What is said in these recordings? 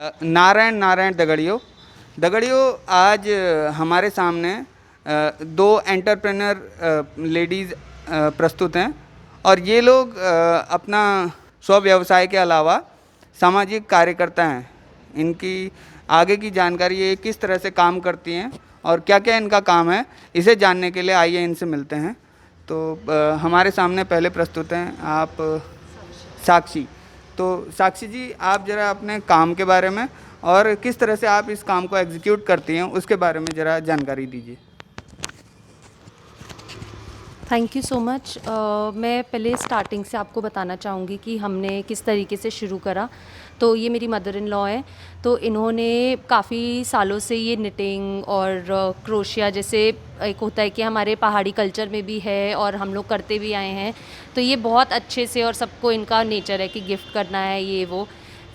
नारायण नारायण दगड़ियों। आज हमारे सामने दो एंटरप्रेन्योर लेडीज़ प्रस्तुत हैं और ये लोग अपना स्व व्यवसाय के अलावा सामाजिक कार्यकर्ता हैं। इनकी आगे की जानकारी ये किस तरह से काम करती हैं और क्या क्या इनका काम है, इसे जानने के लिए आइए इनसे मिलते हैं। तो हमारे सामने पहले प्रस्तुत हैं आप साक्षी। तो साक्षी जी, आप ज़रा अपने काम के बारे में और किस तरह से आप इस काम को एग्जीक्यूट करती हैं उसके बारे में ज़रा जानकारी दीजिए। Thank you so much. मैं पहले स्टार्टिंग से आपको बताना चाहूँगी कि हमने किस तरीके से शुरू करा। तो ये मेरी मदर इन लॉ हैं। तो इन्होंने काफ़ी सालों से ये निटिंग और क्रोशिया, जैसे एक होता है कि हमारे पहाड़ी कल्चर में भी है और हम लोग करते भी आए हैं, तो ये बहुत अच्छे से, और सबको इनका नेचर है कि गिफ्ट करना है ये वो।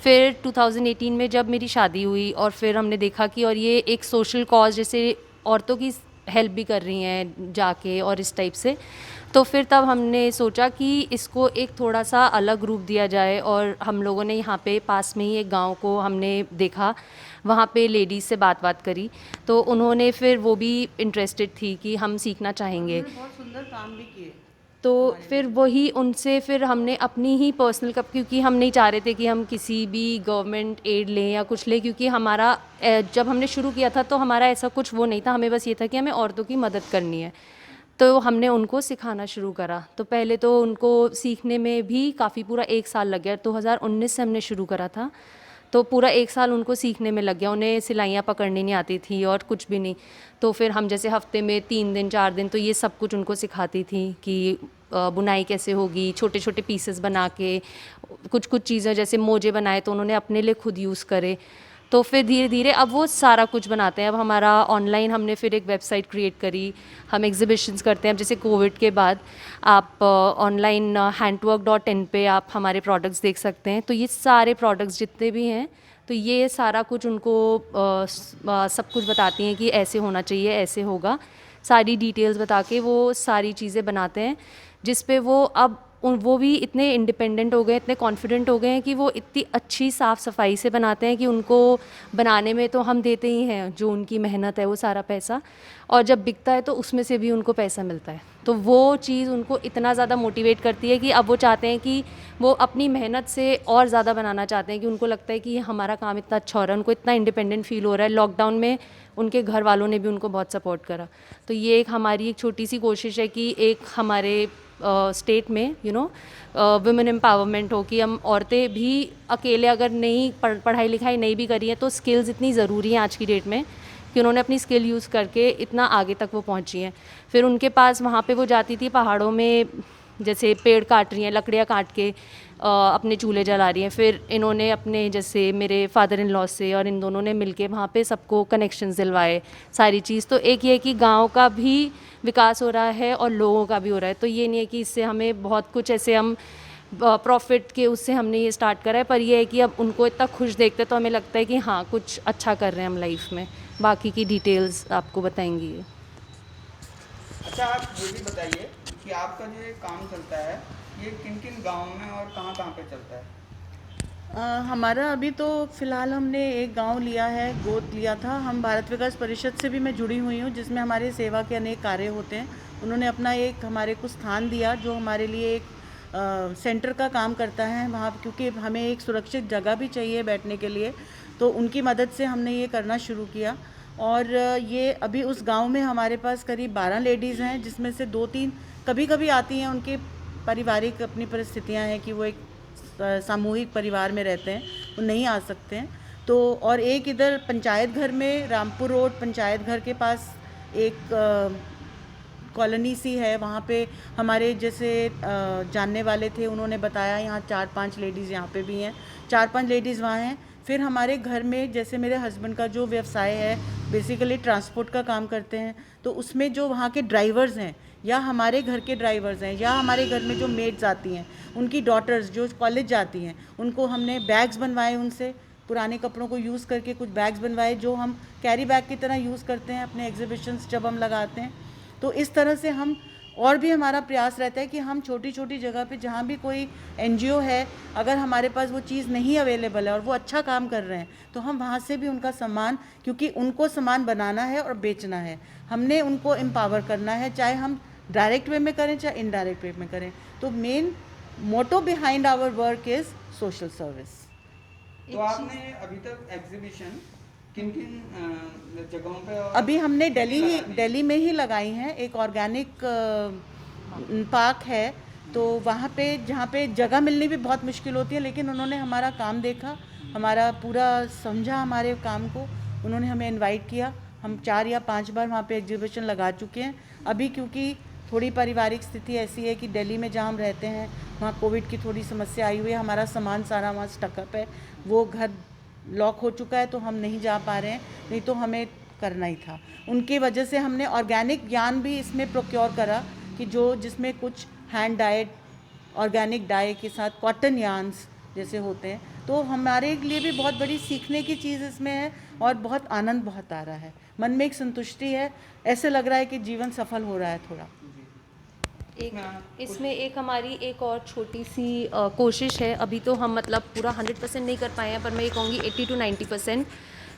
फिर 2018 में जब मेरी शादी हुई और फिर हमने देखा कि और ये एक सोशल कॉज, जैसे औरतों की हेल्प भी कर रही हैं जाके और इस टाइप से, तो फिर तब हमने सोचा कि इसको एक थोड़ा सा अलग रूप दिया जाए। और हम लोगों ने यहाँ पे पास में ही एक गांव को हमने देखा, वहाँ पे लेडीज़ से बात करी, तो उन्होंने फिर वो भी इंटरेस्टेड थी कि हम सीखना चाहेंगे। बहुत सुंदर काम भी किए। तो फिर वही उनसे फिर हमने अपनी ही पर्सनल कप, क्योंकि हम नहीं चाह रहे थे कि हम किसी भी गवर्नमेंट एड लें या कुछ लें, क्योंकि हमारा जब हमने शुरू किया था तो हमारा ऐसा कुछ वो नहीं था, हमें बस ये था कि हमें औरतों की मदद करनी है। तो हमने उनको सिखाना शुरू करा। तो पहले तो उनको सीखने में भी काफ़ी पूरा 1 साल लग गया। 2019 से हमने शुरू करा था, तो पूरा 1 साल उनको सीखने में लग गया। उन्हें सिलाइयाँ पकड़नी नहीं आती थी और कुछ भी नहीं। तो फिर हम जैसे हफ्ते में 3 दिन 4 दिन तो ये सब कुछ उनको सिखाती थी कि बुनाई कैसे होगी, छोटे छोटे पीसेस बना के कुछ कुछ चीज़ें, जैसे मोजे बनाए तो उन्होंने अपने लिए खुद यूज़ करे। तो फिर धीरे धीरे अब वो सारा कुछ बनाते हैं। अब हमारा ऑनलाइन हमने फिर एक वेबसाइट क्रिएट करी, हम एग्जीबिशंस करते हैं। अब जैसे कोविड के बाद आप ऑनलाइन handwork.in पे आप हमारे प्रोडक्ट्स देख सकते हैं। तो ये सारे प्रोडक्ट्स जितने भी हैं, तो ये सारा कुछ उनको सब कुछ बताती हैं कि ऐसे होना चाहिए, ऐसे होगा, सारी डिटेल्स बता के वो सारी चीज़ें बनाते हैं, जिस पे वो अब वो भी इतने इंडिपेंडेंट हो गए, इतने कॉन्फिडेंट हो गए हैं कि वो इतनी अच्छी साफ़ सफाई से बनाते हैं कि उनको बनाने में तो हम देते ही हैं जो उनकी मेहनत है वो सारा पैसा, और जब बिकता है तो उसमें से भी उनको पैसा मिलता है। तो वो चीज़ उनको इतना ज़्यादा मोटिवेट करती है कि अब वो चाहते हैं कि वो अपनी मेहनत से और ज़्यादा बनाना चाहते हैं, कि उनको लगता है कि हमारा काम इतना अच्छा हो रहा है, उनको इतना इंडिपेंडेंट फील हो रहा है। लॉकडाउन में उनके घर वालों ने भी उनको बहुत सपोर्ट करा। तो ये एक हमारी एक छोटी सी कोशिश है कि एक हमारे स्टेट में वुमेन एम्पावरमेंट हो, कि हम औरतें भी अकेले अगर नहीं पढ़ाई लिखाई नहीं भी करी है तो स्किल्स इतनी ज़रूरी हैं आज की डेट में कि उन्होंने अपनी स्किल यूज़ करके इतना आगे तक वो पहुंची हैं। फिर उनके पास वहाँ पे वो जाती थी पहाड़ों में, जैसे पेड़ काट रही हैं, लकड़ियाँ काट के अपने चूल्हे जला रही हैं। फिर इन्होंने अपने, जैसे मेरे फादर इन लॉ से और इन दोनों ने मिलके वहाँ पे सबको कनेक्शंस दिलवाए, सारी चीज़। तो एक ये है कि गांव का भी विकास हो रहा है और लोगों का भी हो रहा है। तो ये नहीं है कि इससे हमें बहुत कुछ ऐसे हम प्रॉफिट के उससे हमने ये स्टार्ट करा है, पर ये है कि अब उनको इतना खुश देखते तो हमें लगता है कि हाँ कुछ अच्छा कर रहे हैं हम लाइफ में। बाकी की डिटेल्स आपको बताएंगी ये। अच्छा, आप ये भी बताइए कि आपका जो ये काम चलता है ये किन किन गाँव में और कहाँ कहाँ पे चलता है। हमारा अभी तो फ़िलहाल हमने एक गांव लिया है, गोद लिया था। हम भारत विकास परिषद से भी मैं जुड़ी हुई हूँ, जिसमें हमारे सेवा के अनेक कार्य होते हैं। उन्होंने अपना एक हमारे को स्थान दिया जो हमारे लिए एक सेंटर का काम करता है वहाँ, क्योंकि हमें एक सुरक्षित जगह भी चाहिए बैठने के लिए। तो उनकी मदद से हमने ये करना शुरू किया। और ये अभी उस गांव में हमारे पास करीब 12 लेडीज़ हैं, जिसमें से 2-3 कभी कभी आती हैं, उनके पारिवारिक अपनी परिस्थितियां हैं कि वो एक सामूहिक परिवार में रहते हैं, वो नहीं आ सकते हैं। तो और एक इधर पंचायत घर में, रामपुर रोड पंचायत घर के पास एक कॉलोनी सी है, वहाँ पे हमारे जैसे जानने वाले थे, उन्होंने बताया यहाँ 4-5 लेडीज़ यहाँ पे भी हैं, 4-5 लेडीज़ वहाँ हैं। फिर हमारे घर में जैसे मेरे हस्बैंड का जो व्यवसाय है, बेसिकली ट्रांसपोर्ट का काम करते हैं, तो उसमें जो वहाँ के ड्राइवर्स हैं या हमारे घर के ड्राइवर्स हैं या हमारे घर में जो मेड्स आती हैं, उनकी डॉटर्स जो कॉलेज जाती हैं, उनको हमने बैग्स बनवाए, उनसे पुराने कपड़ों को यूज़ करके कुछ बैग्स बनवाए जो हम कैरी बैग की तरह यूज़ करते हैं अपने एग्जीबिशंस जब हम लगाते हैं। तो इस तरह से हम और भी हमारा प्रयास रहता है कि हम छोटी छोटी जगह पे जहाँ भी कोई एनजीओ है, अगर हमारे पास वो चीज़ नहीं अवेलेबल है और वो अच्छा काम कर रहे हैं तो हम वहाँ से भी उनका सामान, क्योंकि उनको सामान बनाना है और बेचना है, हमने उनको एम्पावर करना है, चाहे हम डायरेक्ट वे में करें चाहे इनडायरेक्ट वे में करें। तो main motto behind our work is social service. तो आपने अभी तक एग्जीबिशन किन किन जगहों पे और अभी हमने दिल्ली में ही लगाई हैं। एक ऑर्गेनिक पार्क है, तो वहाँ पे जहाँ पे जगह मिलनी भी बहुत मुश्किल होती है, लेकिन उन्होंने हमारा काम देखा, हमारा पूरा समझा हमारे काम को, उन्होंने हमें इनवाइट किया। हम 4 या 5 बार वहाँ पे एग्जीबिशन लगा चुके हैं। अभी क्योंकि थोड़ी पारिवारिक स्थिति ऐसी है कि दिल्ली में जहाँ हम रहते हैं वहाँ कोविड की थोड़ी समस्या आई हुई है, हमारा सामान सारा वहाँ स्टकअप है, वो घर लॉक हो चुका है, तो हम नहीं जा पा रहे हैं, नहीं तो हमें करना ही था। उनकी वजह से हमने ऑर्गेनिक ज्ञान भी इसमें प्रोक्योर करा कि जिसमें कुछ हैंड डाइड ऑर्गेनिक डाई के साथ कॉटन यार्न्स जैसे होते हैं, तो हमारे लिए भी बहुत बड़ी सीखने की चीज़ इसमें है और बहुत आनंद बहुत आ रहा है, मन में एक संतुष्टि है, ऐसे लग रहा है कि जीवन सफल हो रहा है थोड़ा। इसमें एक हमारी एक और छोटी सी कोशिश है। अभी तो हम मतलब पूरा 100% नहीं कर पाए हैं, पर मैं ये कहूँगी 80 to 90%।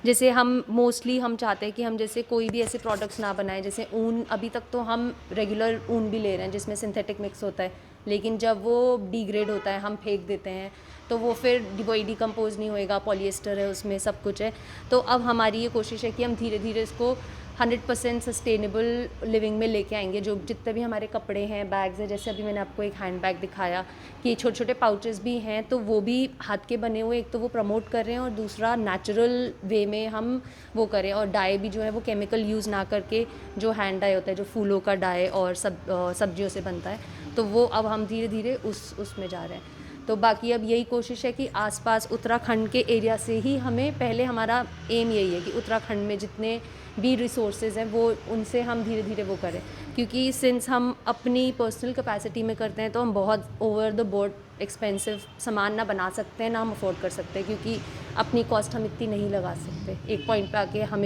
जैसे हम मोस्टली हम चाहते हैं कि हम जैसे कोई भी ऐसे प्रोडक्ट्स ना बनाएं, जैसे ऊन, अभी तक तो हम रेगुलर ऊन भी ले रहे हैं जिसमें सिंथेटिक मिक्स होता है, लेकिन जब वो डिग्रेड होता है हम फेंक देते हैं, तो वो फिर वही डिकम्पोज नहीं होएगा, पॉलिएस्टर है उसमें, सब कुछ है। तो अब हमारी ये कोशिश है कि हम धीरे धीरे इसको 100% सस्टेनेबल लिविंग में लेके आएंगे। जो जितने भी हमारे कपड़े हैं, बैग्स हैं, जैसे अभी मैंने आपको एक हैंड बैग दिखाया कि छोटे छोटे पाउचेस भी हैं, तो वो भी हाथ के बने हुए, एक तो वो प्रमोट कर रहे हैं और दूसरा नेचुरल वे में हम वो करें। और डाई भी जो है वो केमिकल यूज़ ना करके, जो हैंड डाई होता है, जो फूलों का डाई और सब्जियों से बनता है, तो वो अब हम धीरे धीरे उसमें जा रहे हैं। तो बाकी अब यही कोशिश है कि आसपास उत्तराखंड के एरिया से ही हमें, पहले हमारा एम यही है कि उत्तराखंड में जितने भी रिसोर्सेज हैं वो उनसे हम धीरे धीरे वो करें, क्योंकि सिंस हम अपनी पर्सनल कैपेसिटी में करते हैं तो हम बहुत ओवर द बोर्ड एक्सपेंसिव सामान ना बना सकते हैं, ना हम अफोर्ड कर सकते हैं, क्योंकि अपनी कॉस्ट हम इतनी नहीं लगा सकते। एक पॉइंट पे आके हम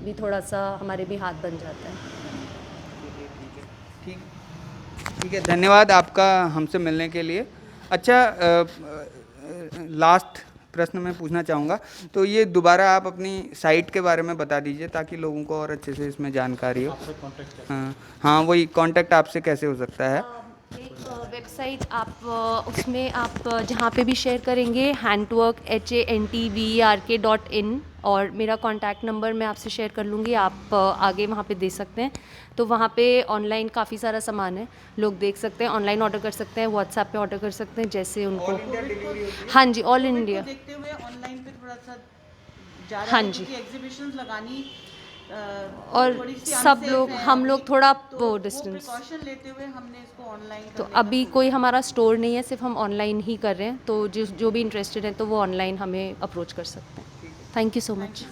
भी थोड़ा सा हमारे भी हाथ बन जाता है। ठीक है, धन्यवाद आपका हमसे मिलने के लिए। अच्छा, लास्ट प्रश्न मैं पूछना चाहूँगा, तो ये दोबारा आप अपनी साइट के बारे में बता दीजिए ताकि लोगों को और अच्छे से इसमें जानकारी हो। हाँ, वही कांटेक्ट आपसे कैसे हो सकता है? एक वेबसाइट आप उसमें आप जहाँ पे भी शेयर करेंगे, हैंटवर्क HANTVERK.in, और मेरा कॉन्टैक्ट नंबर मैं आपसे शेयर कर लूँगी, आप आगे वहाँ पे दे सकते हैं। तो वहाँ पे ऑनलाइन काफ़ी सारा सामान है, लोग देख सकते हैं, ऑनलाइन ऑर्डर कर सकते हैं, व्हाट्सएप पे ऑर्डर कर सकते हैं, जैसे उनको। हाँ जी, ऑल इंडिया। देखते हुए ऑनलाइन पे थोड़ा सा जा रहा हाँ है, जी। क्योंकि एग्जीबिशंस लगानी और थोड़ी सी सब unsafe लोग, है हम अभी, लोग थोड़ा तो वो वो डिस्टेंस, प्रिकॉशन लेते हुए हमने इसको ऑनलाइन तो अभी कोई हमारा स्टोर नहीं है, सिर्फ हम ऑनलाइन ही कर रहे हैं, तो जो भी इंटरेस्टेड है तो वो ऑनलाइन हमें अप्रोच कर सकते हैं। Thank you so much.